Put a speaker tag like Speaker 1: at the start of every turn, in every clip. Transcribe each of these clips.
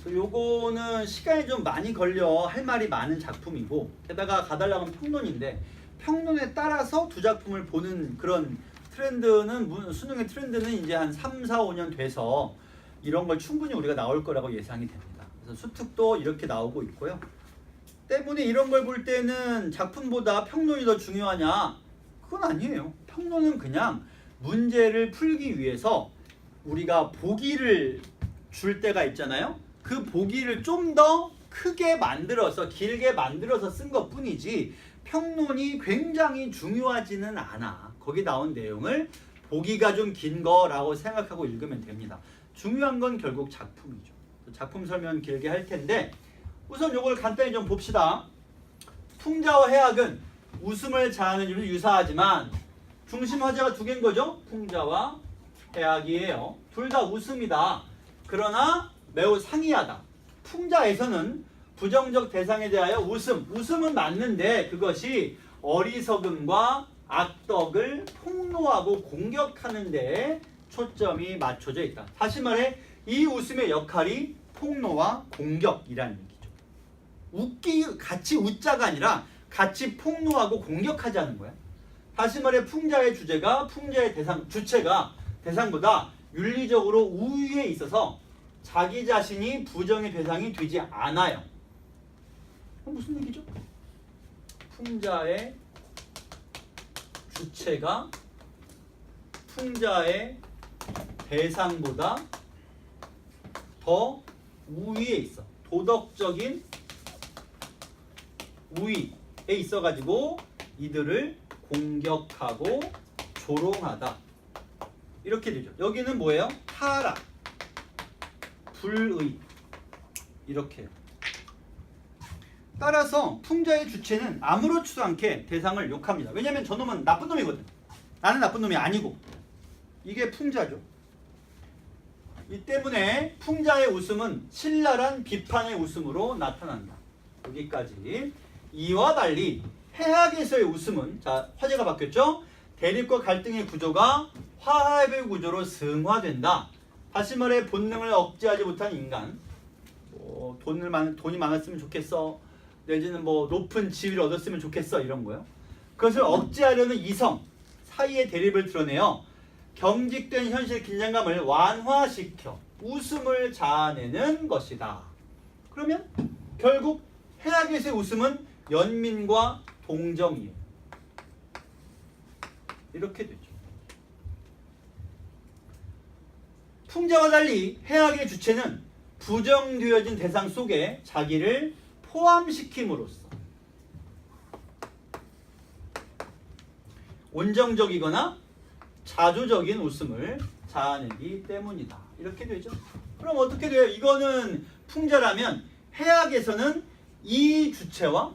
Speaker 1: 요거는 시간이 좀 많이 걸려 할 말이 많은 작품이고, 게다가 가달라고 하면 평론인데 평론에 따라서 두 작품을 보는 그런 트렌드는, 수능의 트렌드는 이제 한 3, 4, 5년 돼서 이런 걸 충분히 우리가 나올 거라고 예상이 됩니다. 그래서 수특도 이렇게 나오고 있고요. 때문에 이런 걸 볼 때는 작품보다 평론이 더 중요하냐? 그건 아니에요. 평론은 그냥 문제를 풀기 위해서 우리가 보기를 줄 때가 있잖아요. 그 보기를 좀 더 크게 만들어서, 길게 만들어서 쓴 것 뿐이지 평론이 굉장히 중요하지는 않아. 거기 나온 내용을 보기가 좀 긴 거라고 생각하고 읽으면 됩니다. 중요한 건 결국 작품이죠. 작품 설명 길게 할 텐데 우선 요걸 간단히 좀 봅시다. 풍자와 해악은 웃음을 자아내는 이유로 유사하지만 중심 화제가 두 개인 거죠. 풍자와 해악이에요. 둘 다 웃음이다. 그러나 매우 상이하다. 풍자에서는 부정적 대상에 대하여 웃음은 맞는데 그것이 어리석음과 악덕을 폭로하고 공격하는 데에 초점이 맞춰져 있다. 다시 말해 이 웃음의 역할이 폭로와 공격이라는 얘기죠. 같이 웃자가 아니라 같이 폭로하고 공격하자는 거야. 다시 말해 풍자의 주제가, 풍자의 주체가 대상보다 윤리적으로 우위에 있어서 자기 자신이 부정의 대상이 되지 않아요. 무슨 얘기죠? 풍자의 주체가 풍자의 대상보다 더 우위에 있어. 도덕적인 우위에 있어가지고 이들을 공격하고 조롱하다. 이렇게 되죠. 여기는 뭐예요? 타락, 불의. 이렇게요. 따라서 풍자의 주체는 아무렇지도 않게 대상을 욕합니다. 왜냐하면 저놈은 나쁜 놈이거든. 나는 나쁜 놈이 아니고. 이게 풍자죠. 이 때문에 풍자의 웃음은 신랄한 비판의 웃음으로 나타난다. 여기까지. 이와 달리 해악에서의 웃음은, 자, 화제가 바뀌었죠? 대립과 갈등의 구조가 화합의 구조로 승화된다. 다시 말해 본능을 억제하지 못한 인간, 돈이 많았으면 좋겠어, 내지는 높은 지위를 얻었으면 좋겠어, 이런 거요. 그것을 억제하려는 이성 사이의 대립을 드러내어 경직된 현실 긴장감을 완화시켜 웃음을 자아내는 것이다. 그러면 결국 해악에서의 웃음은 연민과 동정이에요. 이렇게 되죠. 풍자와 달리 해악의 주체는 부정되어진 대상 속에 자기를 포함시킴으로써 온정적이거나 자조적인 웃음을 자아내기 때문이다. 이렇게 되죠. 그럼 어떻게 돼요? 이거는 풍자라면 해악에서는 이 주체와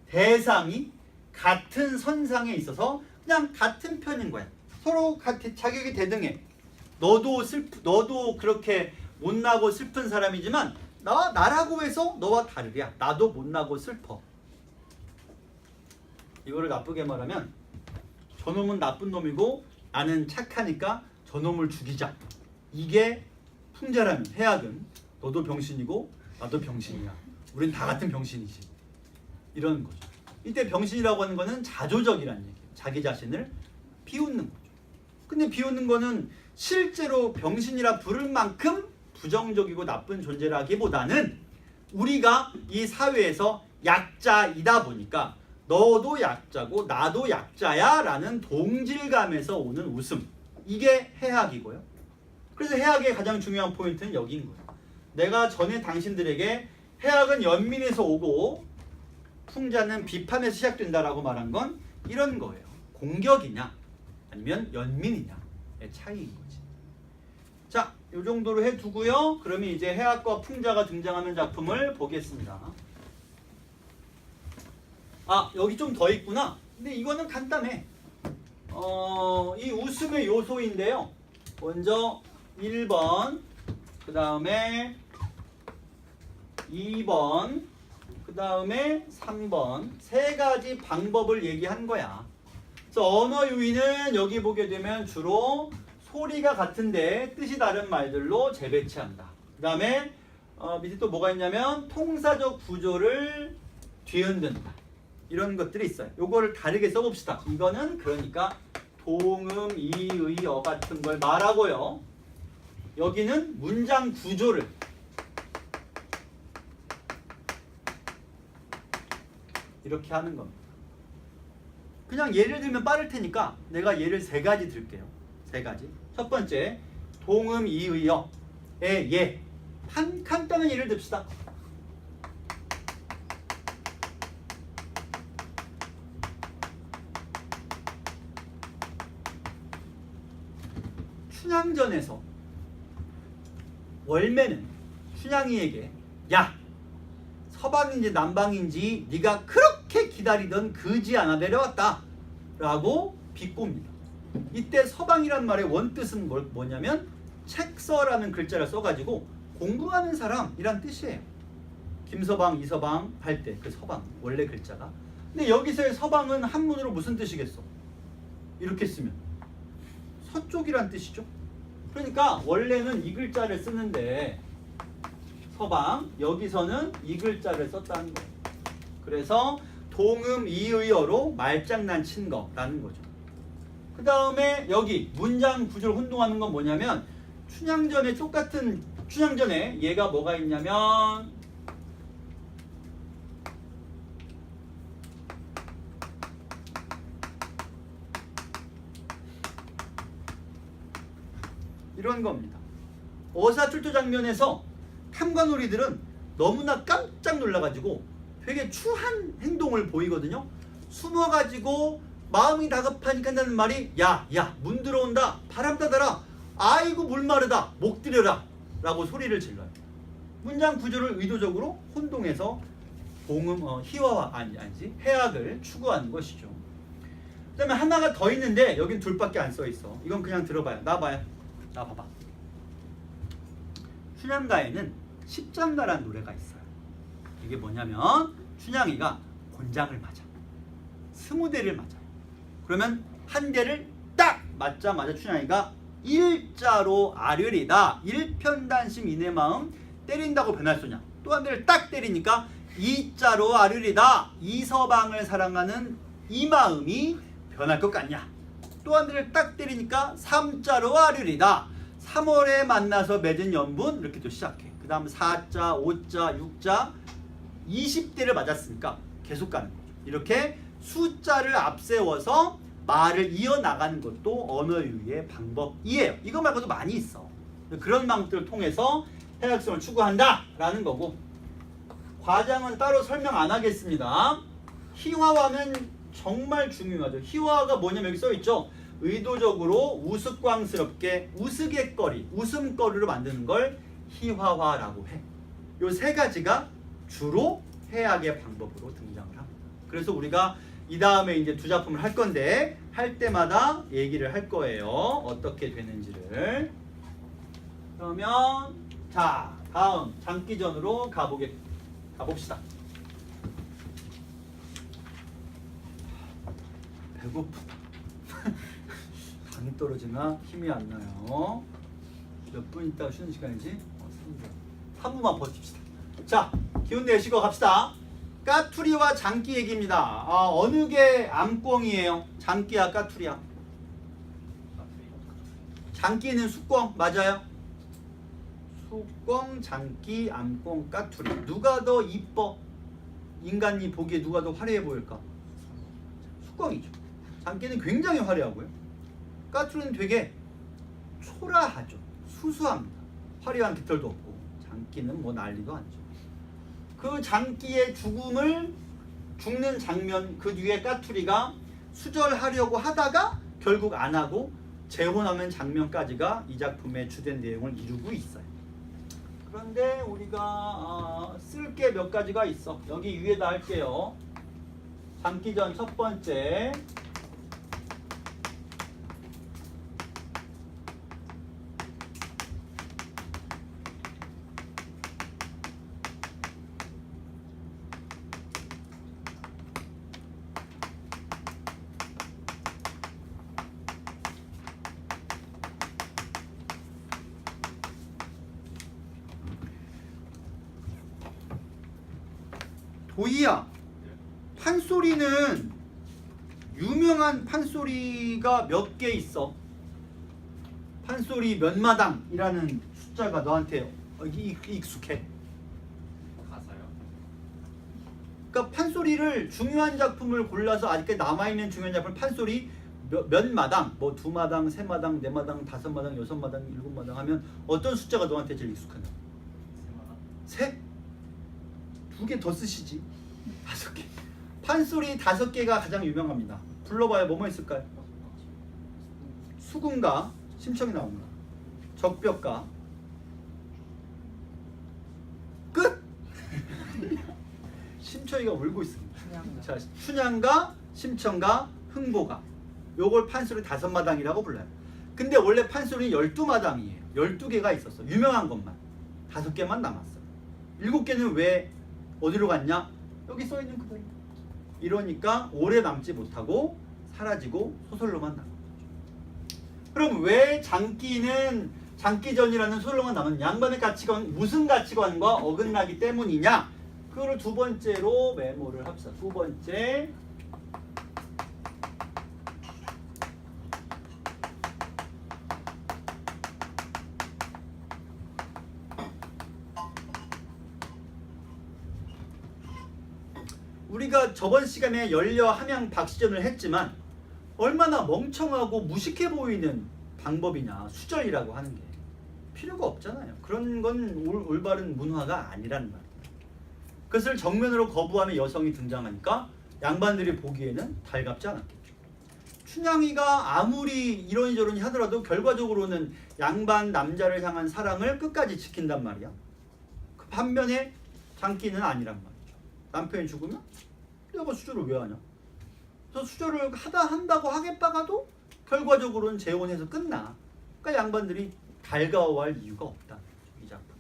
Speaker 1: 대상이 같은 선상에 있어서 그냥 같은 편인 거야. 서로 같이 자격이 대등해. 너도 그렇게 못나고 슬픈 사람이지만 나라고 해서 너와 다르랴. 나도 못나고 슬퍼. 이거를 나쁘게 말하면 저놈은 나쁜 놈이고 나는 착하니까 저놈을 죽이자. 이게 풍자라면, 해악은 너도 병신이고 나도 병신이야. 우린 다 같은 병신이지. 이런 거죠. 이때 병신이라고 하는 거는 자조적이라는 얘기예요. 자기 자신을 비웃는 거죠. 근데 비웃는 거는 실제로 병신이라 부를 만큼 부정적이고 나쁜 존재라기보다는 우리가 이 사회에서 약자이다 보니까 너도 약자고 나도 약자야 라는 동질감에서 오는 웃음. 이게 해악이고요. 그래서 해악의 가장 중요한 포인트는 여기인 거예요. 내가 전에 당신들에게 해악은 연민에서 오고 풍자는 비판에서 시작된다라고 말한 건 이런 거예요. 공격이냐 아니면 연민이냐의 차이인 거지. 자, 이 정도로 해두고요. 그러면 이제 해악과 풍자가 등장하는 작품을 보겠습니다. 여기 좀 더 있구나. 근데 이거는 간단해. 이 웃음의 요소인데요. 먼저 1번, 그 다음에 2번, 그 다음에 3번 세 가지 방법을 얘기한 거야. 그래서 언어 유희는 여기 보게 되면 주로 소리가 같은데 뜻이 다른 말들로 재배치한다. 그 다음에 밑에 또 뭐가 있냐면 통사적 구조를 뒤흔든다. 이런 것들이 있어요. 요거를 다르게 써봅시다. 이거는 그러니까 동음, 이의어 같은 걸 말하고요. 여기는 문장 구조를 이렇게 하는 겁니다. 그냥 예를 들면 빠를 테니까 내가 예를 세 가지 들게요. 세 가지. 첫 번째, 동음, 이의어의 예. 간단한 예를 듭시다. 춘향전에서 월매는 춘향이에게 야! 서방인지 남방인지 네가 그렇게 기다리던 그지 않아 내려왔다 라고 비꼽니다. 이때 서방이란 말의 원뜻은 뭐냐면 책서라는 글자를 써가지고 공부하는 사람이란 뜻이에요. 김서방, 이서방 할 때 그 서방 원래 글자가. 근데 여기서의 서방은 한문으로 무슨 뜻이겠어? 이렇게 쓰면 서쪽이란 뜻이죠. 그러니까 원래는 이 글자를 쓰는데 서방, 여기서는 이 글자를 썼다는 거예요. 그래서 동음 이의어로 말장난 친 거라는 거죠. 그 다음에 여기 문장 구조를 혼동하는 건 뭐냐면 춘향전에 똑같은 춘향전에 얘가 뭐가 있냐면 이런 겁니다. 어사출두 장면에서 탐관오리들은 너무나 깜짝 놀라가지고 되게 추한 행동을 보이거든요. 숨어가지고 마음이 다급하니까 한다는 말이 야 문 들어온다 바람 따다라 아이고 물 마르다 목 들여라 라고 소리를 질러요. 문장 구조를 의도적으로 혼동해서 희화와 아니지 해악을 추구하는 것이죠. 그 다음에 하나가 더 있는데 여긴 둘밖에 안 써있어. 이건 그냥 들어봐요. 나 봐봐. 춘향가에는 십장가라는 노래가 있어요. 이게 뭐냐면 춘향이가 곤장을 맞아. 20대를 맞아요. 그러면 한 대를 딱 맞자마자 춘향이가 일자로 아르리다 일편단심 이내 마음 때린다고 변할 소냐. 또 한 대를 딱 때리니까 이자로 아르리다 이서방을 사랑하는 이 마음이 변할 것 같냐. 또 한 대를 딱 때리니까 삼자로 아르리다 3월에 만나서 맺은 연분 이렇게 또 시작해. 그 다음 4자, 5자, 6자 20대를 맞았으니까 계속 가는 거죠. 이렇게 숫자를 앞세워서 말을 이어나가는 것도 언어유희의 방법이에요. 이거 말고도 많이 있어. 그런 방법들을 통해서 해학성을 추구한다라는 거고, 과장은 따로 설명 안 하겠습니다. 희화화는 정말 중요하죠. 희화화가 뭐냐면 여기 써있죠. 의도적으로 우스꽝스럽게 우스갯거리, 웃음거리로 만드는 걸 희화화라고 해. 요 세 가지가 주로 해학의 방법으로 등장을 합니다. 그래서 우리가 이 다음에 이제 두 작품을 할 건데 할 때마다 얘기를 할 거예요. 어떻게 되는지를. 그러면 자 다음 장기전으로 가봅시다. 배고프다. 당이 떨어지나 힘이 안 나요. 몇 분 있다가 쉬는 시간이지? 3분만 버팁시다. 자, 기운 내시고 갑시다. 까투리와 장기 얘기입니다. 어느 게 암꿩이에요? 장기야, 까투리야? 장기는 숙꿩 맞아요? 숙꿩, 장기, 암꿩, 까투리. 누가 더 이뻐? 인간이 보기에 누가 더 화려해 보일까? 숙꿩이죠. 장기는 굉장히 화려하고요. 까투리는 되게 초라하죠. 수수합니다. 화려한 깃털도 없고. 장기는 뭐 난리도 아니죠. 그 장기의 죽는 장면, 그 뒤에 까투리가 수절하려고 하다가 결국 안 하고 재혼하는 장면까지가 이 작품의 주된 내용을 이루고 있어요. 그런데 우리가 쓸 게 몇 가지가 있어. 여기 위에다 할게요. 장기전 첫 번째. 도희야, 판소리는 유명한 판소리가 몇 개 있어? 판소리 몇 마당이라는 숫자가 너한테 익숙해?
Speaker 2: 가사요?
Speaker 1: 그러니까 판소리를 중요한 작품을 골라서 아직까지 남아있는 중요한 작품 판소리 몇 마당, 뭐 2마당, 3마당, 4마당, 5마당, 6마당, 7마당 하면 어떤 숫자가 너한테 제일 익숙하냐? 3? 2개 더 쓰시지. 5개. 판소리 5개가 가장 유명합니다. 불러봐요. 뭐뭐 있을까요? 수군가, 심청이 나옵니다. 적벽가. 끝! 심청이가 울고 있습니다. 자, 춘향가, 심청가, 흥보가. 요걸 판소리 5마당이라고 불러요. 근데 원래 판소리는 12마당이에요. 12개가 있었어. 유명한 것만. 5개만 남았어요. 7개는 왜 어디로 갔냐? 여기 써있는 그대로. 이러니까 오래 남지 못하고 사라지고 소설로만 남은 거죠. 그럼 왜 장기는 장기전이라는 소설로만 남은 양반의 가치관, 무슨 가치관과 어긋나기 때문이냐? 그거를 두 번째로 메모를 합시다. 두 번째. 우리가 저번 시간에 연려 함양 박시전을 했지만 얼마나 멍청하고 무식해 보이는 방법이냐. 수절이라고 하는 게 필요가 없잖아요. 그런 건 올바른 문화가 아니란 말이에요. 그것을 정면으로 거부하는 여성이 등장하니까 양반들이 보기에는 달갑지 않았겠죠. 춘향이가 아무리 이러니저러니 하더라도 결과적으로는 양반 남자를 향한 사랑을 끝까지 지킨단 말이야. 그 반면에 장기는 아니란 말이죠. 남편이 죽으면 내가 수절을 왜 하냐? 그래서 수절을 한다고 하겠다가도 결과적으로는 재혼해서 끝나. 그러니까 양반들이 달가워할 이유가 없다. 이 작품.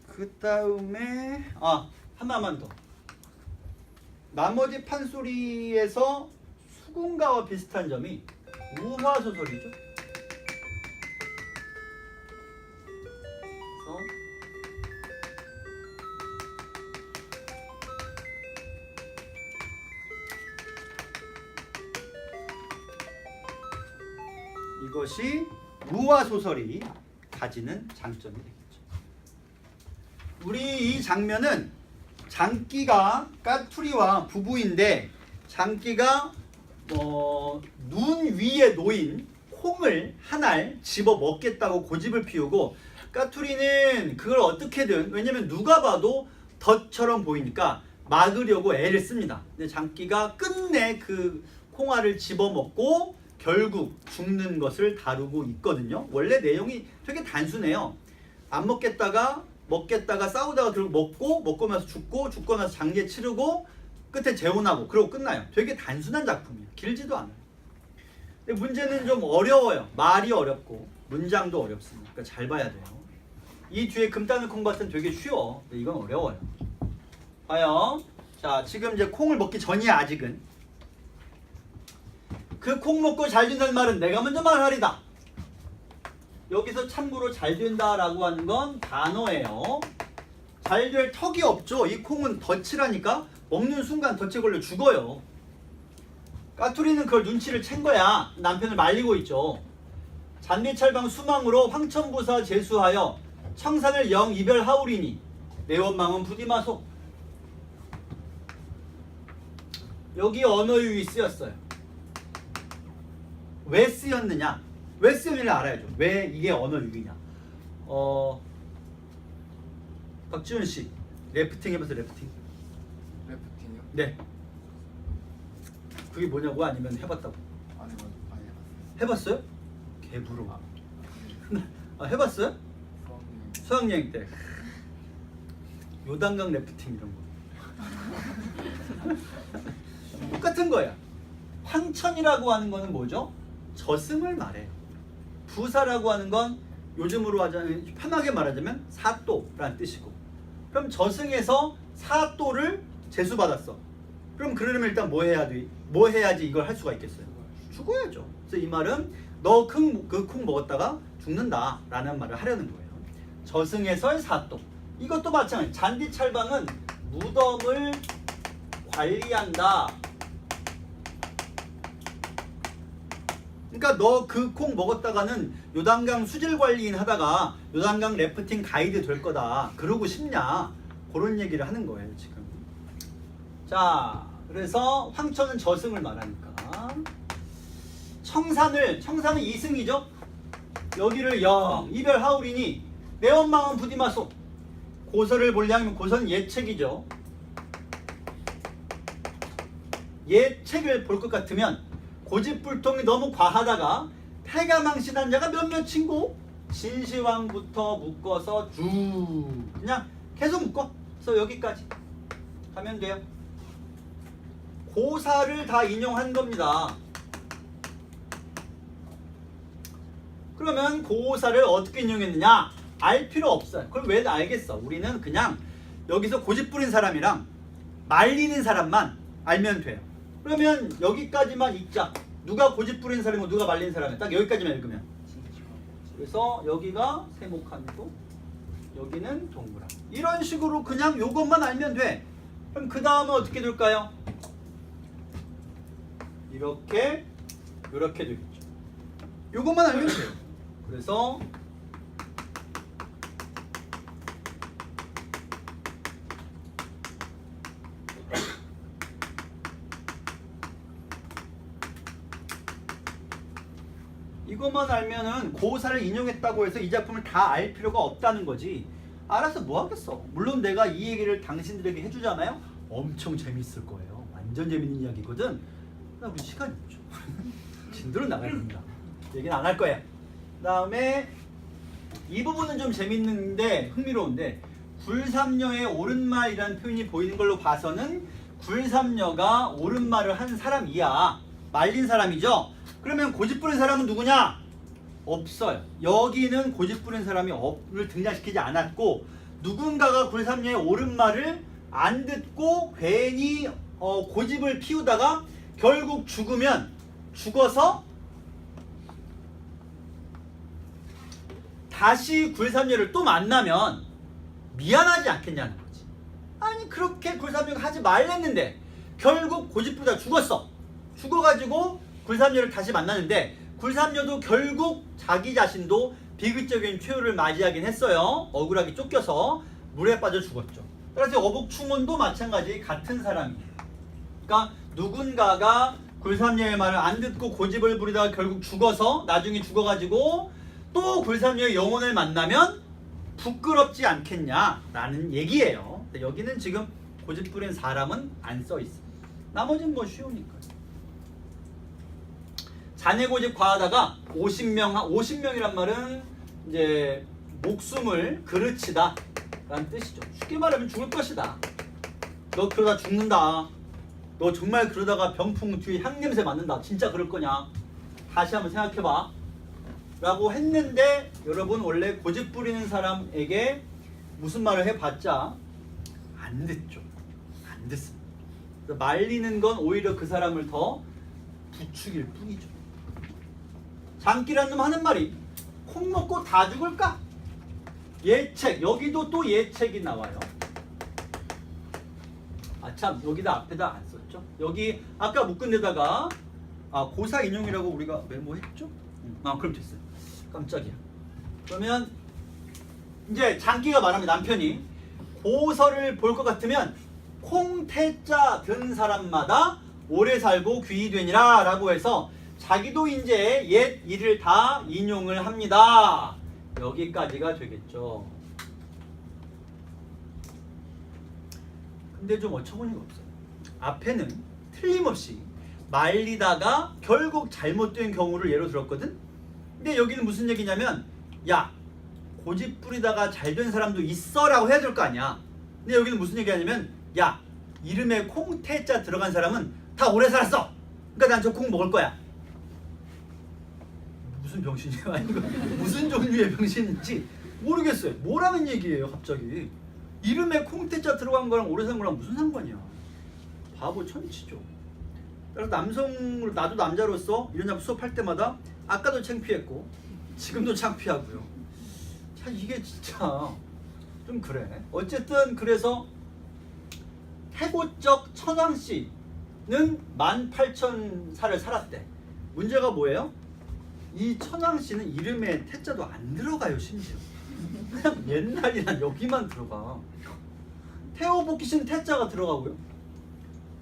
Speaker 1: 그 다음에 하나만 더. 나머지 판소리에서 수군가와 비슷한 점이 우화소설이죠. 이것이 우화소설이 가지는 장점이 되겠죠. 우리 이 장면은 장기가 까투리와 부부인데 장기가 눈 위에 놓인 콩을 한 알 집어 먹겠다고 고집을 피우고 까투리는 그걸 어떻게든, 왜냐면 누가 봐도 덫처럼 보이니까 막으려고 애를 씁니다. 근데 장기가 끝내 그 콩알을 집어 먹고 결국 죽는 것을 다루고 있거든요. 원래 내용이 되게 단순해요. 안 먹겠다가 싸우다가 결국 먹고 나서 죽고 나서 장례 치르고 끝에 재혼하고 그러고 끝나요. 되게 단순한 작품이에요. 길지도 않아요. 근데 문제는 좀 어려워요. 말이 어렵고 문장도 어렵습니다. 그러니까 잘 봐야 돼요. 이 뒤에 금따는 콩 같은 되게 쉬워. 근데 이건 어려워요. 봐요. 자, 지금 이제 콩을 먹기 전이야. 아직은. 그 콩 먹고 잘 된다는 말은 내가 먼저 말하리다. 여기서 참고로 잘 된다라고 하는 건 단어예요. 잘 될 턱이 없죠. 이 콩은 덫이라니까 먹는 순간 덫에 걸려 죽어요. 까투리는 그걸 눈치를 챈 거야. 남편을 말리고 있죠. 잔디철방 수망으로 황천부사 제수하여 청산을 영 이별하오리니 내 원망은 부디마소. 여기 언어유희 쓰였어요. 왜 쓰였느냐? 왜 쓰였느냐를 알아야죠. 왜 이게 언어유희냐? 박지훈 씨, 래프팅 해봤어요? 래프팅?
Speaker 2: 래프팅이요?
Speaker 1: 네. 그게 뭐냐고? 아니면 해봤다고?
Speaker 2: 아니 해봤어요.
Speaker 1: 해봤어요? 개부러. 해봤어요? 수학여행 때. 요단강 래프팅 이런 거. 똑같은 거야. 황천이라고 하는 거는 뭐죠? 저승을 말해요. 부사라고 하는 건 요즘으로 하자면 편하게 말하자면 사또라는 뜻이고, 그럼 저승에서 사또를 제수받았어. 그럼 그러려면 일단 뭐 해야지 이걸 할 수가 있겠어요? 죽어야죠. 그래서 이 말은 너 그 콩 먹었다가 죽는다라는 말을 하려는 거예요. 저승에서의 사또. 이것도 마찬가지. 잔디철방은 무덤을 관리한다. 그러니까 너 그 콩 먹었다가는 요단강 수질 관리인 하다가 요단강 래프팅 가이드 될 거다. 그러고 싶냐? 그런 얘기를 하는 거예요, 지금. 자, 그래서 황천은 저승을 말하니까. 청산은 2승이죠? 여기를 0, 이별하오리니 내 원망은 부디마소. 고서를 볼량이면 고서는 예책이죠. 예책을 볼 것 같으면 고집불통이 너무 과하다가 패가망신한 자가 몇몇 친구 진시황부터 묶어서 쭉 그냥 계속 묶어. 그래서 여기까지 하면 돼요. 고사를 다 인용한 겁니다. 그러면 고사를 어떻게 인용했느냐? 알 필요 없어요. 그걸 왜 알겠어? 우리는 그냥 여기서 고집 부린 사람이랑 말리는 사람만 알면 돼요. 그러면 여기까지만 읽자. 누가 고집 부린 사람이고 누가 말리는 사람이야. 딱 여기까지만 읽으면. 그래서 여기가 세목함이고 여기는 동그라미. 이런 식으로 그냥 요것만 알면 돼. 그럼 그 다음은 어떻게 될까요? 이렇게 되겠죠. 요것만 알면 돼요. 그래서 이것만 알면은 고사를 인용했다고 해서 이 작품을 다 알 필요가 없다는 거지. 알아서 뭐 하겠어. 물론 내가 이 얘기를 당신들에게 해주잖아요. 엄청 재밌을 거예요. 완전 재밌는 이야기거든. 나 우리 시간이 없죠. 진도로 나가야 됩니다. 얘기는 안 할 거야. 그 다음에 이 부분은 좀 재밌는데 흥미로운데 굴삼녀의 옳은말이라는 표현이 보이는 걸로 봐서는 굴삼녀가 옳은말을 한 사람이야. 말린 사람이죠. 그러면 고집 부린 사람은 누구냐? 없어요. 여기는 고집 부린 사람이 를 등장시키지 않았고 누군가가 굴삼녀의 옳은말을 안 듣고 괜히 고집을 피우다가 결국 죽어서 다시 굴삼녀를 또 만나면 미안하지 않겠냐는 거지. 아니 그렇게 굴삼녀가 하지 말랬는데 결국 고집부다 죽었어. 죽어가지고 굴삼녀를 다시 만나는데 굴삼녀도 결국 자기 자신도 비극적인 최후를 맞이하긴 했어요. 억울하게 쫓겨서 물에 빠져 죽었죠. 따라서 어복충원도 마찬가지 같은 사람이에요. 그러니까 누군가가 굴삼녀의 말을 안 듣고 고집을 부리다가 결국 죽어서 나중에 죽어가지고 또 굴삼녀의 영혼을 만나면 부끄럽지 않겠냐라는 얘기예요. 여기는 지금 고집 부린 사람은 안 써 있어. 나머지는 뭐 쉬우니까. 자네 고집 과하다가 50명이란 말은 이제 목숨을 그르치다 라는 뜻이죠. 쉽게 말하면 죽을 것이다. 너 그러다 죽는다. 너 정말 그러다가 병풍 뒤에 향냄새 맡는다. 진짜 그럴 거냐? 다시 한번 생각해봐. 라고 했는데 여러분 원래 고집 부리는 사람에게 무슨 말을 해봤자 안 듣죠. 안 듣습니다. 말리는 건 오히려 그 사람을 더 부추길 뿐이죠. 장기란 놈 하는 말이 콩 먹고 다 죽을까? 예책. 여기도 또 예책이 나와요. 참 여기다 앞에다 안 썼죠? 여기 아까 묶은 데다가 고사 인용이라고 우리가 메모했죠? 그럼 됐어요. 깜짝이야. 그러면 이제 장기가 말합니다. 남편이 고서를 볼 것 같으면 콩태자 든 사람마다 오래 살고 귀히 되니라 라고 해서 자기도 이제 옛 일을 다 인용을 합니다. 여기까지가 되겠죠. 근데 좀 어처구니가 없어요. 앞에는 틀림없이 말리다가 결국 잘못된 경우를 예로 들었거든. 근데 여기는 무슨 얘기냐면 야 고집 부리다가 잘된 사람도 있어 라고 해야 될 거 아니야. 근데 여기는 무슨 얘기하냐면 야 이름에 콩태자 들어간 사람은 다 오래 살았어. 그러니까 난 저 콩 먹을 거야. 무슨 병신이야? 아니고 무슨 종류의 병신인지 모르겠어요. 뭐라는 얘기예요 갑자기. 이름에 콩태자 들어간 거랑 오래 산 거랑 무슨 상관이야. 바보 천치죠. 그래서 남성으로 나도 남자로서 이런 잡 수업할 때마다 아까도 창피했고 지금도 창피하고요. 참 이게 진짜 좀 그래. 어쨌든 그래서 태고적 천왕씨는 18,000살을 살았대. 문제가 뭐예요? 이 천왕씨는 이름에 태자도 안 들어가요. 심지어 그냥 옛날이란 여기만 들어가. 태호복귀신 태자가 들어가고요.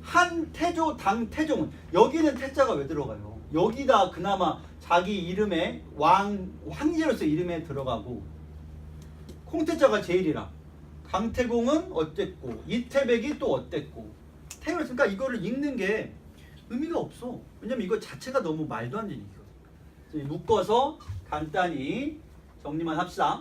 Speaker 1: 한태조 당태종은 여기는 태자가 왜 들어가요? 여기다 그나마 자기 이름에 황제로서 이름에 들어가고, 콩태자가 제일이라 강태공은 어땠고 이태백이 또 어땠고 태우였으니까 이거를 읽는 게 의미가 없어. 왜냐면 이거 자체가 너무 말도 안 되니까. 묶어서 간단히 정리만 합시다.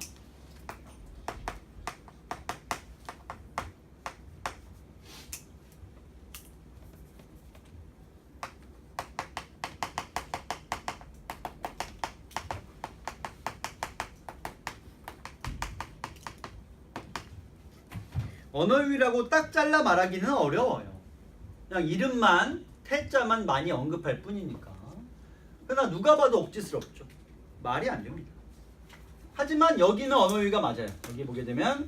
Speaker 1: 언어유희라고 딱 잘라 말하기는 어려워요. 그냥 이름만 태자만 많이 언급할 뿐이니까. 그러나 누가 봐도 억지스럽죠. 말이 안 됩니다. 하지만 여기는 언어유희가 맞아요. 여기 보게 되면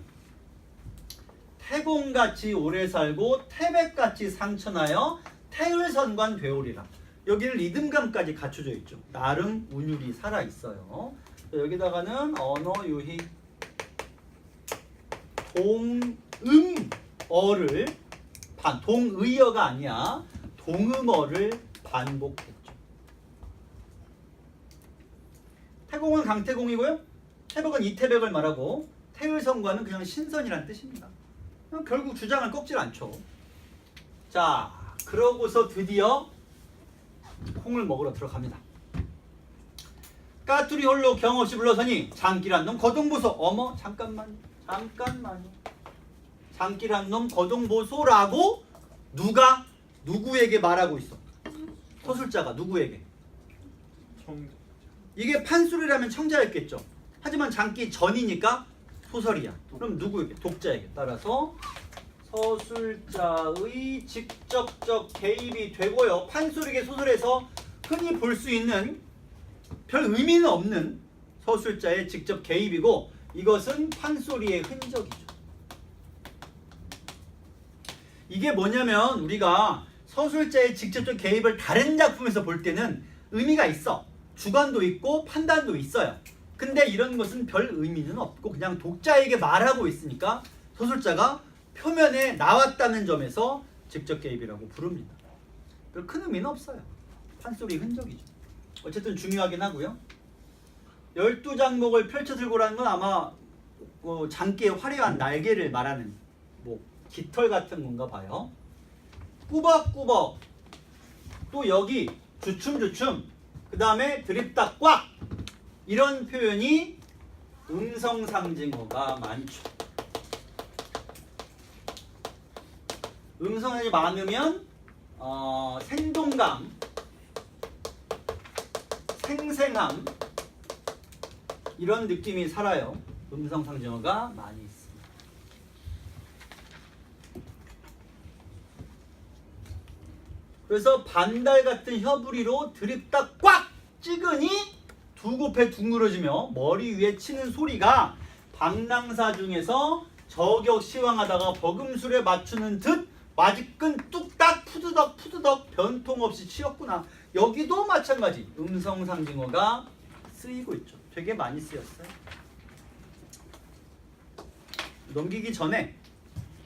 Speaker 1: 태공같이 오래 살고 태백같이 상천하여 태을선관 되오리라. 여기는 리듬감까지 갖춰져 있죠. 나름 운율이 살아있어요. 여기다가는 언어유희 동음어를 동의어가 아니야 동음어를 반복했죠. 태공은 강태공이고요. 태백은 이태백을 말하고 태을선관은 그냥 신선이란 뜻입니다. 결국 주장을 꺾질 않죠. 자, 그러고서 드디어 콩을 먹으러 들어갑니다. 까투리 홀로 경없이 불러서니 장길한 놈 거동보소. 어머 잠깐만요. 장길한 놈 거동보소라고 누가 누구에게 말하고 있어? 서술자가 누구에게? 이게 판소리라면 청자였겠죠. 하지만 장기 전이니까 소설이야. 그럼 누구에게? 독자에게. 따라서 서술자의 직접적 개입이 되고요. 판소리계 소설에서 흔히 볼 수 있는 별 의미는 없는 서술자의 직접 개입이고, 이것은 판소리의 흔적이죠. 이게 뭐냐면 우리가 서술자의 직접적 개입을 다른 작품에서 볼 때는 의미가 있어. 주관도 있고 판단도 있어요. 근데 이런 것은 별 의미는 없고 그냥 독자에게 말하고 있으니까 서술자가 표면에 나왔다는 점에서 직접 개입이라고 부릅니다. 별 큰 의미는 없어요. 판소리 흔적이죠. 어쨌든 중요하긴 하고요. 12장목을 펼쳐 들고라는 건 아마 장기의 화려한 날개를 말하는 깃털 같은 건가 봐요. 꾸벅꾸벅, 또 여기 주춤주춤, 그 다음에 드립다 꽉, 이런 표현이 음성상징어가 많죠. 음성이 많으면 생동감, 생생함, 이런 느낌이 살아요. 음성상징어가 많이 있습니다. 그래서 반달 같은 혀부리로 드립다 꽉 찍으니 두 곱해 둥그러지며 머리 위에 치는 소리가 방랑사 중에서 저격시황하다가 버금술에 맞추는 듯 마지끈 뚝딱 푸드덕 푸드덕 변통 없이 치였구나. 여기도 마찬가지 음성상징어가 쓰이고 있죠. 되게 많이 쓰였어요. 넘기기 전에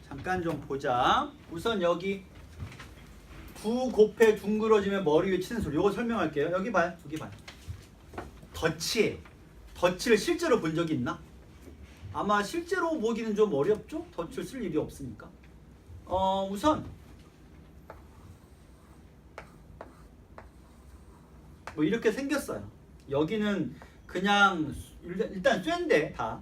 Speaker 1: 잠깐 좀 보자. 우선 여기 두 곱해 둥그러지며 머리 위에 치는 소리, 이거 설명할게요. 여기 봐요. 여기 봐요. 덫이에요. 덫을 실제로 본 적이 있나? 아마 실제로 보기는 좀 어렵죠? 덫을 쓸 일이 없으니까. 우선 이렇게 생겼어요. 여기는 그냥 일단 쇠인데 다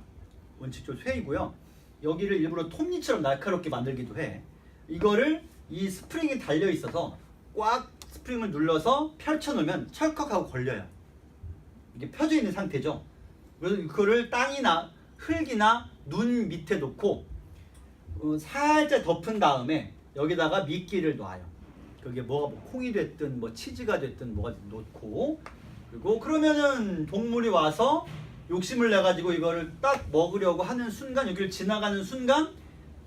Speaker 1: 원칙적으로 쇠이고요. 여기를 일부러 톱니처럼 날카롭게 만들기도 해. 이거를 이 스프링이 달려 있어서 꽉 스프링을 눌러서 펼쳐 놓으면 철컥하고 걸려요. 이게 펴져 있는 상태죠. 그래서 그거를 땅이나 흙이나 눈 밑에 놓고 살짝 덮은 다음에 여기다가 미끼를 놔요. 그게 뭐가 콩이 됐든 치즈가 됐든 뭐가 놓고, 그리고 그러면은 동물이 와서 욕심을 내 가지고 이거를 딱 먹으려고 하는 순간, 여기를 지나가는 순간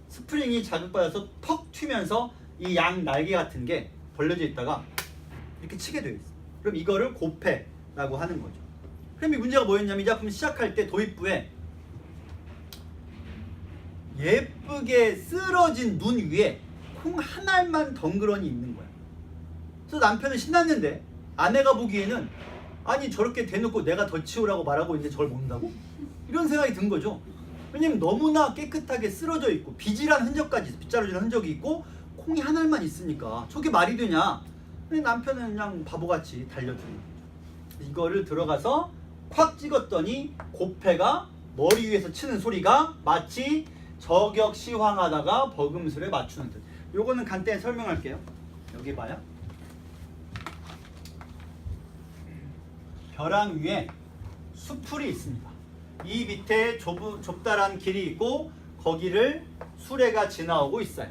Speaker 1: 스프링이 자극받아서 턱 튀면서 이 양 날개 같은 게 벌려져 있다가 이렇게 치게 되어 있어. 그럼 이거를 고패라고 하는 거죠. 그럼 이 문제가 뭐였냐면 이 작품 시작할 때 도입부에 예쁘게 쓰러진 눈 위에 콩 한 알만 덩그러니 있는 거야. 그래서 남편은 신났는데 아내가 보기에는 아니 저렇게 대놓고 내가 더 치우라고 말하고 있는데 저걸 먹는다고? 이런 생각이 든 거죠. 왜냐면 너무나 깨끗하게 쓰러져 있고 비질한 흔적까지 있어. 빗자루질 흔적이 있고 콩이 한 알만 있으니까 저게 말이 되냐. 근데 남편은 그냥 바보같이 달려드는 거죠. 이거를 들어가서 콱 찍었더니 고패가 머리 위에서 치는 소리가 마치 저격 시황하다가 버금술에 맞추는 듯. 요거는 간단히 설명할게요. 여기 봐요. 벼랑 위에 수풀이 있습니다. 이 밑에 좁다란 길이 있고 거기를 수레가 지나오고 있어요.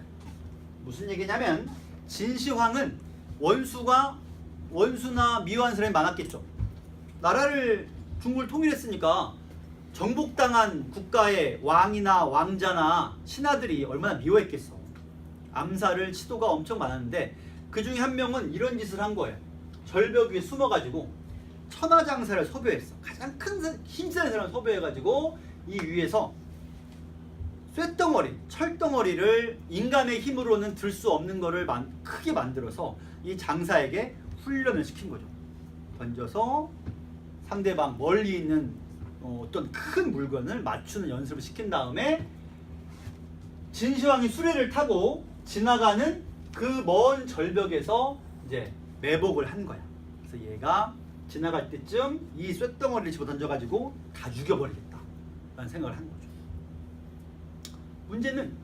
Speaker 1: 무슨 얘기냐면 진시황은 원수나 미워하는 사람이 많았겠죠. 나라를 중국을 통일했으니까 정복당한 국가의 왕이나 왕자나 신하들이 얼마나 미워했겠어. 암살을 시도가 엄청 많았는데 그 중에 한 명은 이런 짓을 한 거예요. 절벽 위에 숨어가지고 천하장사를 섭외했어. 가장 큰 힘센 사람을 섭외해가지고 이 위에서 쇳덩어리, 철덩어리를 인간의 힘으로는 들 수 없는 거를 크게 만들어서 이 장사에게 훈련을 시킨 거죠. 던져서 상대방 멀리 있는 어떤 큰 물건을 맞추는 연습을 시킨 다음에 진시황이 수레를 타고 지나가는 그 먼 절벽에서 이제 매복을 한 거야. 그래서 얘가 지나갈 때쯤 이 쇳덩어리를 집어 던져가지고 다 죽여버리겠다 라는 생각을 한 거죠. 문제는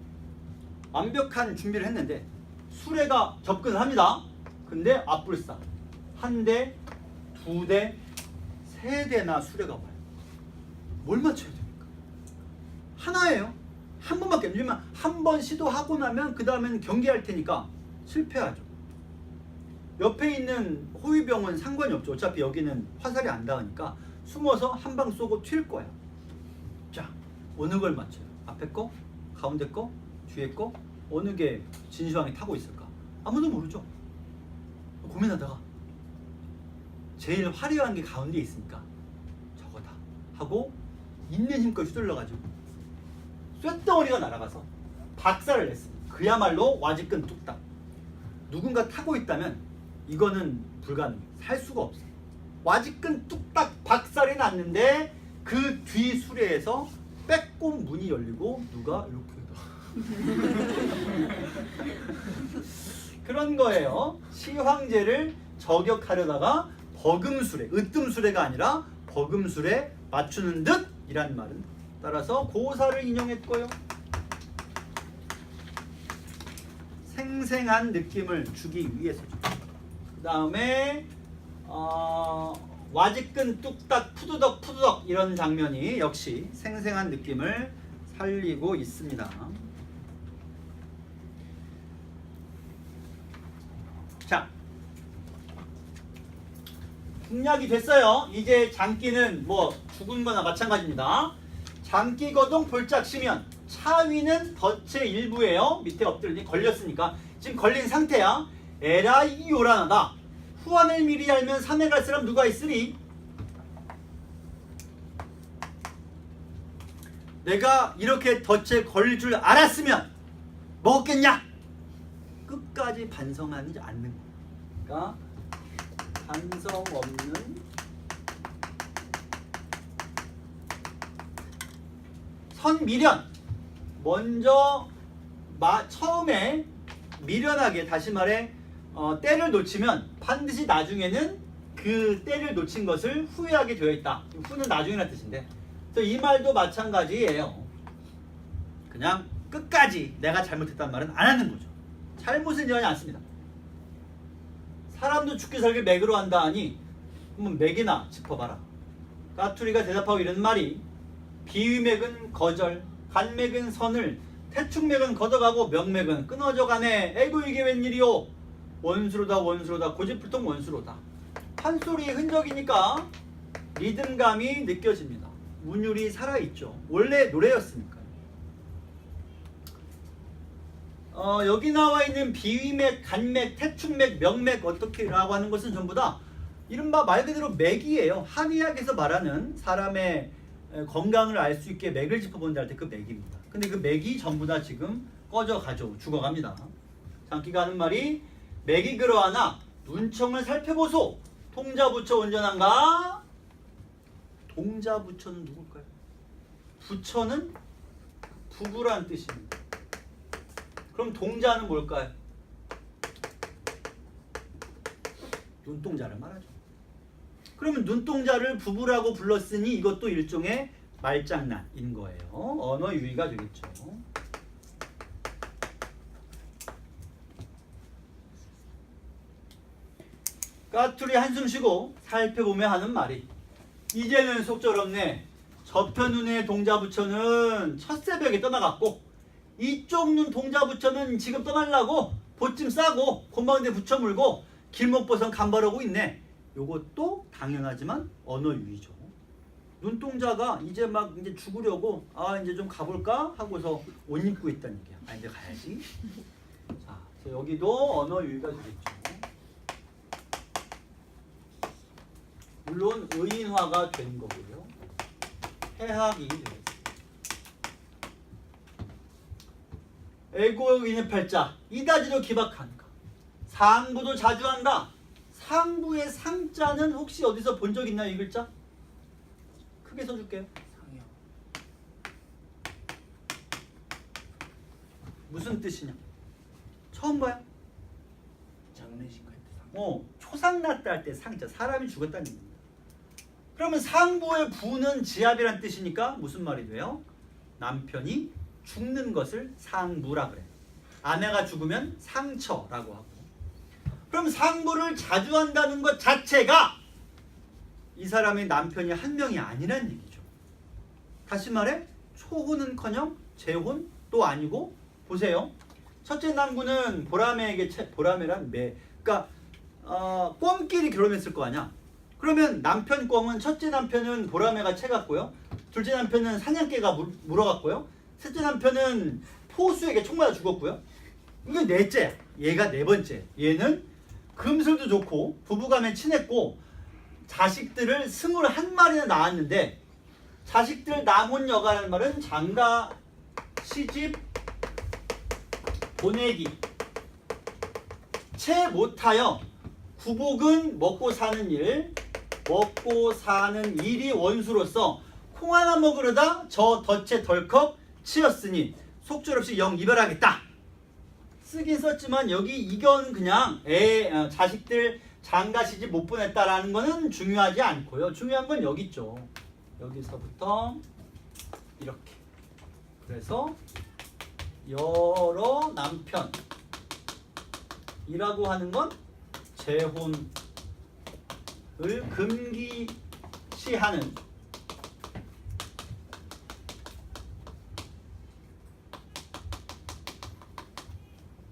Speaker 1: 완벽한 준비를 했는데 수레가 접근을 합니다. 근데 앞불싸 한 대, 두 대, 세 대나 수레가 와요. 뭘 맞춰야 됩니까? 하나예요. 한 번밖에 안 되면 한 번 시도하고 나면 그 다음에는 경계할 테니까 실패하죠. 옆에 있는 호위병은 상관이 없죠. 어차피 여기는 화살이 안 닿으니까 숨어서 한 방 쏘고 튈 거야. 자, 어느 걸 맞춰요? 앞에 거? 가운데 거? 뒤에 거? 어느 게 진시황이 타고 있을까? 아무도 모르죠. 고민하다가 제일 화려한 게 가운데 있으니까 저거다 하고 있는 힘껏 휘둘러가지고 쇳덩어리가 날아가서 박살을 냈습니다. 그야말로 와지끈 뚝딱. 누군가 타고 있다면 이거는 불가능해. 살 수가 없어. 와지끈 뚝딱 박살이 났는데 그 뒤 수레에서 빼꼼 문이 열리고 누가 이렇게 그런 거예요. 시황제를 저격하려다가 버금수레, 으뜸수레가 아니라 버금수레 맞추는 듯 이란 말은 따라서 고사를 인용했고요. 생생한 느낌을 주기 위해서죠. 그 다음에 와지끈 뚝딱 푸드덕 푸드덕 이런 장면이 역시 생생한 느낌을 살리고 있습니다. 자, 공략이 됐어요. 이제 장기는 뭐 죽은 거나 마찬가지입니다. 장기 거동 볼짝 시면 차위는 덫의 일부예요. 밑에 엎드리니 걸렸으니까 지금 걸린 상태야. 에라이 요란하다. 후안을 미리 알면 산에 갈 사람 누가 있으리? 내가 이렇게 덫에 걸릴 줄 알았으면 먹었겠냐? 끝까지 반성하지 않는 거야. 그러니까 반성 없는 선미련. 먼저 처음에 미련하게, 다시 말해 때를 놓치면 반드시 나중에는 그 때를 놓친 것을 후회하게 되어 있다. 후는 나중이라는 뜻인데, 그래서 이 말도 마찬가지예요. 그냥 끝까지 내가 잘못했다는 말은 안 하는 거죠. 잘못은 전혀 않습니다. 사람도 죽기 살기 맥으로 한다 하니 한번 맥이나 짚어봐라. 까투리가 대답하고 이런 말이 비위맥은 거절, 간맥은 선을, 태축맥은 걷어가고 명맥은 끊어져 가네. 에이구 이게 웬일이오. 원수로다 원수로다 고집불통 원수로다. 판소리의 흔적이니까 리듬감이 느껴집니다. 운율이 살아있죠. 원래 노래였으니까요. 여기 나와 있는 비위맥, 간맥, 태충맥, 명맥 어떻게라고 하는 것은 전부 다 이른바 말 그대로 맥이에요. 한의학에서 말하는 사람의 건강을 알 수 있게 맥을 짚어본다 할 때 그 맥입니다. 근데 그 맥이 전부 다 지금 꺼져가죠. 죽어갑니다. 장기가 하는 말이 맥이 그러하나 눈청을 살펴보소. 통자부처 온전한가? 동자부처는 누굴까요? 부처는 부부란 뜻입니다. 그럼 동자는 뭘까요? 눈동자를 말하죠. 그러면 눈동자를 부부라고 불렀으니 이것도 일종의 말장난인 거예요. 언어 유희가 되겠죠. 까투리 한숨 쉬고 살펴보며 하는 말이 이제는 속절없네. 저편 눈의 동자부처는 첫새벽에 떠나갔고 이쪽 눈 동자부처는 지금 떠나려고 보찜 싸고 곤방대 부처 물고 길목보선 간발하고 있네. 요것도 당연하지만 언어 유희죠. 눈동자가 이제 막 이제 죽으려고 이제 좀 가볼까 하고서 옷 입고 있다는 얘기야. 이제 가야지. 자, 그래서 여기도 언어 유희가 되겠죠. 물론 의인화가 된 거고요. 해학이 되겠습니다. 애고의인의 팔자 이다지로 기박한가. 상부도 자주 한다. 상부의 상자는 혹시 어디서 본 적 있나요? 이 글자? 크게 써줄게요.
Speaker 2: 상이요.
Speaker 1: 무슨 뜻이냐? 처음 봐요?
Speaker 2: 장례식 할 때 상.
Speaker 1: 초상났다 할 때 상자, 사람이 죽었다는 얘기입니다. 그러면 상부의 부는 지압이란 뜻이니까 무슨 말이 돼요? 남편이 죽는 것을 상부라 그래요. 아내가 죽으면 상처라고 하고. 그럼 상부를 자주 한다는 것 자체가 이 사람의 남편이 한 명이 아니란 얘기죠. 다시 말해 초혼은커녕 재혼도 아니고. 보세요. 첫째 남구는 보라매에게 보라매란 매. 그러니까 꿩끼리 결혼했을 거 아니야. 그러면 남편 꿩은 첫째 남편은 보라매가 채갔고요. 둘째 남편은 사냥개가 물어갔고요. 셋째 남편은 포수에게 총 맞아 죽었고요. 이게 넷째. 얘가 네 번째. 얘는 금술도 좋고 부부간에 친했고 자식들을 21마리나 낳았는데 자식들 남혼여가라는 말은 장가 시집 보내기 채 못하여 구복은 먹고 사는 일이 원수로서 콩 하나 먹으려다 저 덫에 덜컥 치였으니 속절없이 영 이별하겠다. 쓰긴 썼지만 여기 이건 그냥 자식들 장가 시집 못 보냈다라는 거는 중요하지 않고요. 중요한 건 여기 있죠. 여기서부터 이렇게. 그래서 여러 남편이라고 하는 건 재혼을 금기시하는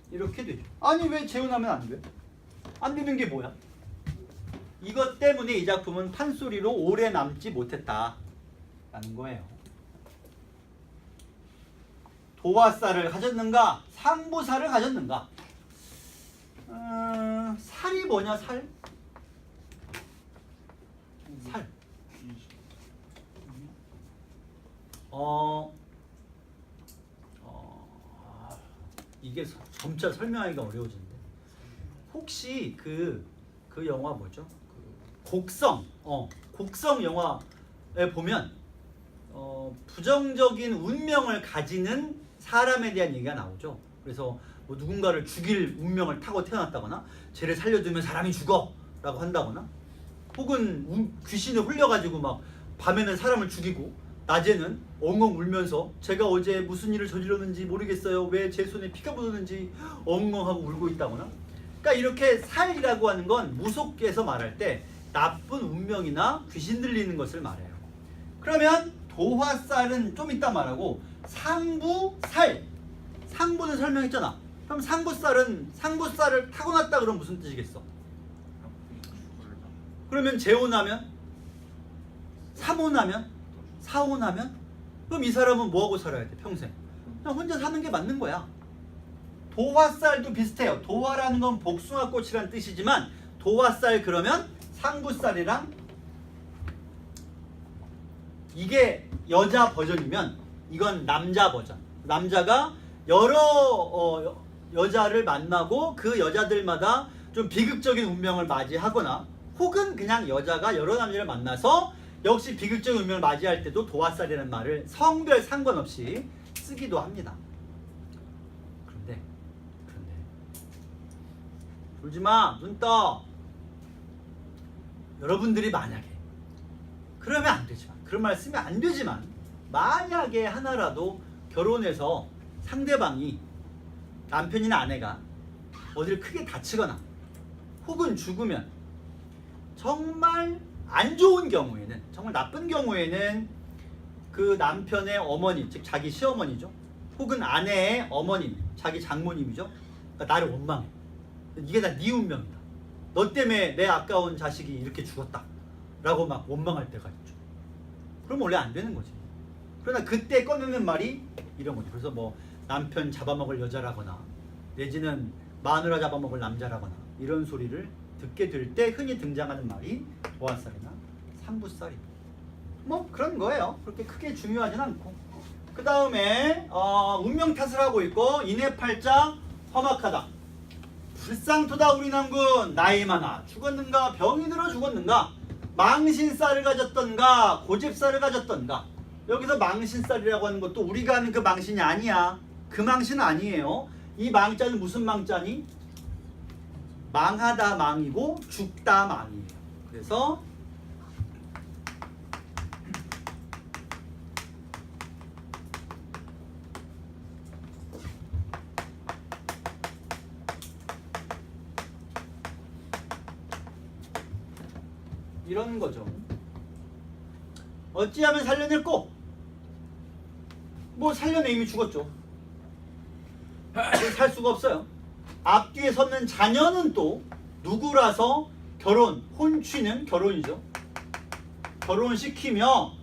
Speaker 1: 이렇게 되죠. 아니 왜 재혼하면 안 돼? 안 되는 게 뭐야? 이것 때문에 이 작품은 판소리로 오래 남지 못했다라는 거예요. 도화살을 가졌는가? 상부살을 가졌는가? 살이 뭐냐? 살? 이게 점차 설명하기가 어려워지는데 혹시 그 영화 뭐죠? 곡성 영화에 보면 부정적인 운명을 가지는 사람에 대한 얘기가 나오죠. 그래서 뭐 누군가를 죽일 운명을 타고 태어났다거나 쟤를 살려두면 사람이 죽어 라고 한다거나 혹은 귀신을 홀려가지고 막 밤에는 사람을 죽이고 낮에는 엉엉 울면서 제가 어제 무슨 일을 저질렀는지 모르겠어요. 왜 제 손에 피가 묻었는지 엉엉하고 울고 있다거나. 그러니까 이렇게 살이라고 하는 건 무속에서 말할 때 나쁜 운명이나 귀신 들리는 것을 말해요. 그러면 도화살은 좀 이따 말하고 상부살. 상부는 설명했잖아. 그럼 상부살을 타고났다 그러면 무슨 뜻이겠어? 그러면 재혼하면? 삼혼하면? 사혼하면? 그럼 이 사람은 뭐하고 살아야 돼? 평생. 그냥 혼자 사는 게 맞는 거야. 도화살도 비슷해요. 도화라는 건 복숭아꽃이라는 뜻이지만 도화살 그러면 상부살이랑 이게 여자 버전이면 이건 남자 버전. 남자가 여러 여자를 만나고 그 여자들마다 좀 비극적인 운명을 맞이하거나 혹은 그냥 여자가 여러 남자를 만나서 역시 비극적인 운명을 맞이할 때도 도화살이라는 말을 성별 상관없이 쓰기도 합니다. 그런데 울지마 눈 떠. 여러분들이 만약에 그러면 안 되지만 그런 말 쓰면 안 되지만 만약에 하나라도 결혼해서 상대방이 남편이나 아내가 어디를 크게 다치거나 혹은 죽으면 정말 안 좋은 경우에는 정말 나쁜 경우에는 그 남편의 어머니 즉 자기 시어머니죠 혹은 아내의 어머님 자기 장모님이죠 그러니까 나를 원망해 이게 다 네 운명이다 너 때문에 내 아까운 자식이 이렇게 죽었다 라고 막 원망할 때가 있죠. 그럼 원래 안 되는 거지. 그러나 그때 꺼내는 말이 이런 거죠. 그래서 뭐 남편 잡아먹을 여자라거나 내지는 마누라 잡아먹을 남자라거나 이런 소리를 듣게 될 때 흔히 등장하는 말이 도화살이나 상부살입니다. 뭐 그런 거예요. 그렇게 크게 중요하진 않고. 그 다음에 운명 탓을 하고 있고 인해팔자 험악하다. 불상토다 우리 남군 나이 많아 죽었는가 병이 들어 죽었는가 망신살을 가졌던가 고집살을 가졌던가. 여기서 망신살이라고 하는 것도 우리가 하는 그 망신이 아니야. 그 망신 아니에요. 이 망자는 무슨 망자니? 망하다 망이고 죽다 망이에요. 그래서 이런 거죠. 어찌하면 살려낼꼬? 뭐 살려내 이미 죽었죠. 살 수가 없어요. 앞뒤에 섰는 자녀는 또 누구라서 결혼, 혼취는 결혼이죠. 결혼시키며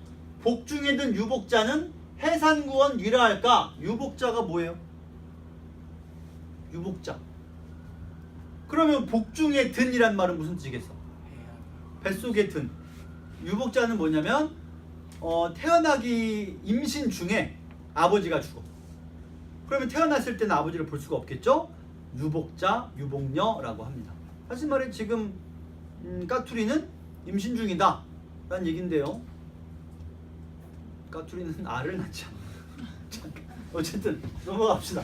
Speaker 1: 복중에 든 유복자는 해산구원 위라할까? 유복자가 뭐예요? 유복자. 그러면 복중에 든이란 말은 무슨 뜻이겠어? 뱃속에 든. 유복자는 뭐냐면 태어나기 임신 중에 아버지가 죽어. 그러면 태어났을 때는 아버지를 볼 수가 없겠죠? 유복자, 유복녀라고 합니다. 하신 말에 지금 까투리는 임신 중이다 라는 얘긴데요. 까투리는 알을 낳지 않아. 어쨌든 넘어갑시다.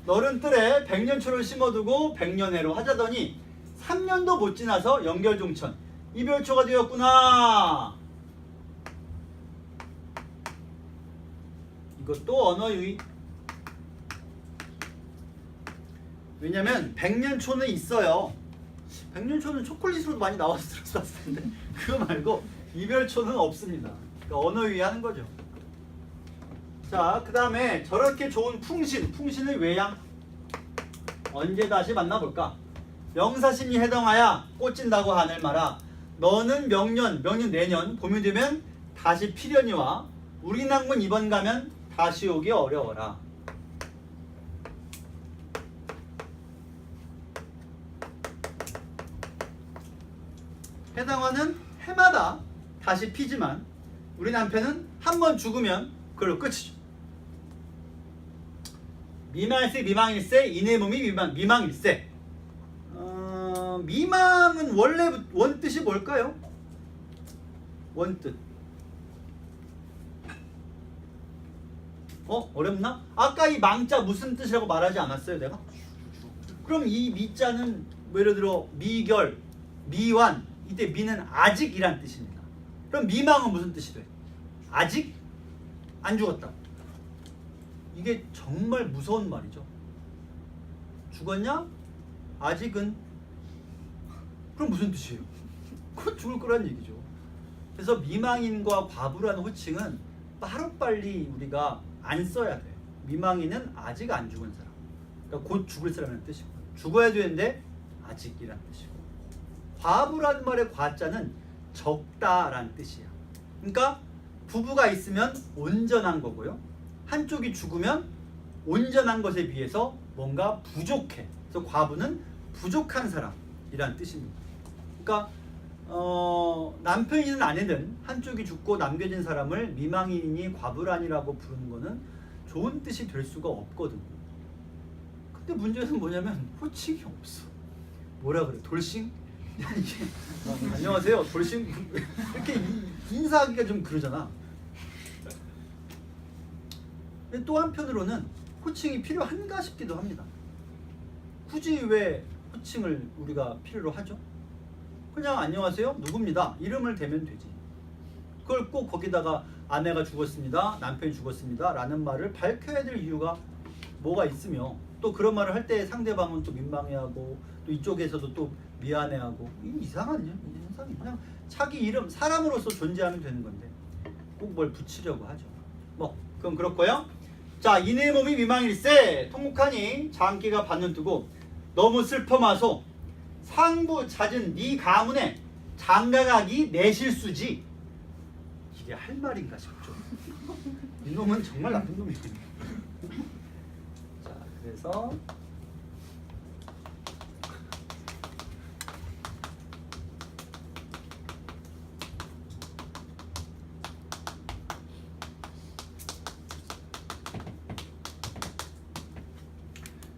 Speaker 1: 너른 뜰에 백년초를 심어두고 백년해로 하자더니 3년도 못 지나서 연결종천 이별초가 되었구나. 이것도 언어유의. 왜냐면 백년초는 있어요. 백년초는 초콜릿으로도 많이 나와서 들었을 텐데 그거 말고 이별초는 없습니다. 그러니까 언어유의 하는 거죠. 자, 그 다음에 저렇게 좋은 풍신, 풍신의 외양 언제 다시 만나볼까? 명사심이 해당하여 꽂힌다고 하늘 말아 너는 명년 내년 봄이 되면 다시 필연이와 우리 낭문 이번 가면 다시 오기 어려워라. 해당화는 해마다 다시 피지만 우리 남편은 한 번 죽으면 그걸로 끝이죠. 미망일세 미망일세 이내몸이 미망일세. 미망은 원래 원뜻이 뭘까요? 원뜻. 어렵나? 아까 이 망자 무슨 뜻이라고 말하지 않았어요 내가? 그럼 이 미자는 뭐 예를 들어 미결, 미완 이때 미는 아직이란 뜻입니다. 그럼 미망은 무슨 뜻이 돼? 아직? 안 죽었다. 이게 정말 무서운 말이죠. 죽었냐? 아직은. 그럼 무슨 뜻이에요? 그건 죽을 거란 얘기죠. 그래서 미망인과 과부라는 호칭은 빠르빨리 우리가 안 써야 돼요. 미망인은 아직 안 죽은 사람. 그러니까 곧 죽을 사람이라는 뜻이고 죽어야 되는데 아직이라는 뜻이고 과부라는 말의 과자는 적다라는 뜻이야. 그러니까 부부가 있으면 온전한 거고요. 한쪽이 죽으면 온전한 것에 비해서 뭔가 부족해. 그래서 과부는 부족한 사람이란 뜻입니다. 그러니까 남편이든 아내든 한쪽이 죽고 남겨진 사람을 미망인이니 과부란이라고 부르는 거는 좋은 뜻이 될 수가 없거든요. 근데 문제는 뭐냐면 호칭이 없어. 뭐라 그래? 돌싱? 안녕하세요. 돌싱? 이렇게 인사하기가 좀 그러잖아. 근데 또 한편으로는 호칭이 필요한가 싶기도 합니다. 굳이 왜 호칭을 우리가 필요로 하죠? 그냥 안녕하세요 누굽니다 이름을 대면 되지. 그걸 꼭 거기다가 아내가 죽었습니다 남편이 죽었습니다 라는 말을 밝혀야 될 이유가 뭐가 있으며, 또 그런 말을 할 때 상대방은 또 민망해하고 또 이쪽에서도 또 미안해하고, 이상한 현상이. 그냥 자기 이름, 사람으로서 존재하면 되는 건데 꼭 뭘 붙이려고 하죠. 뭐 그럼 그렇고요. 자, 이내 몸이 미망일세 통곡하니 장기가 반년 뜨고 너무 슬퍼마소 상부 잦은 네 가문에 장가가기 내 실수지. 이게 할 말인가 싶죠. 이놈은 정말 나쁜 놈이에요. 자, 그래서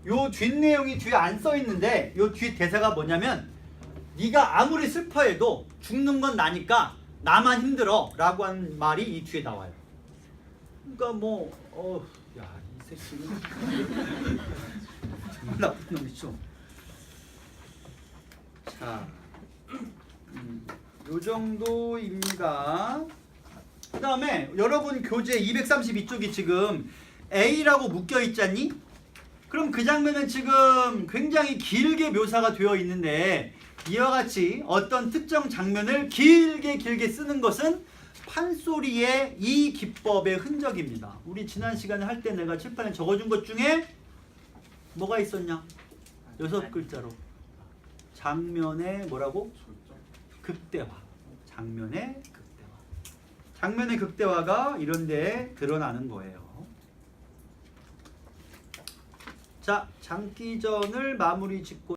Speaker 1: 요 뒷내용이 뒤에 안 써있는데 요 뒤 대사가 뭐냐면 네가 아무리 슬퍼해도 죽는 건 나니까 나만 힘들어 라고 한 말이 이 뒤에 나와요. 그러니까 뭐 야, 이 새끼는 정말 나쁜 놈이죠. 자, 요 정도입니다. 그 다음에 여러분 교재 232쪽이 지금 A라고 묶여 있잖니? 그럼 그 장면은 지금 굉장히 길게 묘사가 되어 있는데 이와 같이 어떤 특정 장면을 길게 쓰는 것은 판소리의 이 기법의 흔적입니다. 우리 지난 시간에 할 때 내가 칠판에 적어준 것 중에 뭐가 있었냐? 6글자로 장면의 뭐라고? 극대화. 장면의 극대화. 장면의 극대화가 이런 데에 드러나는 거예요. 자, 장기전을 마무리 짓고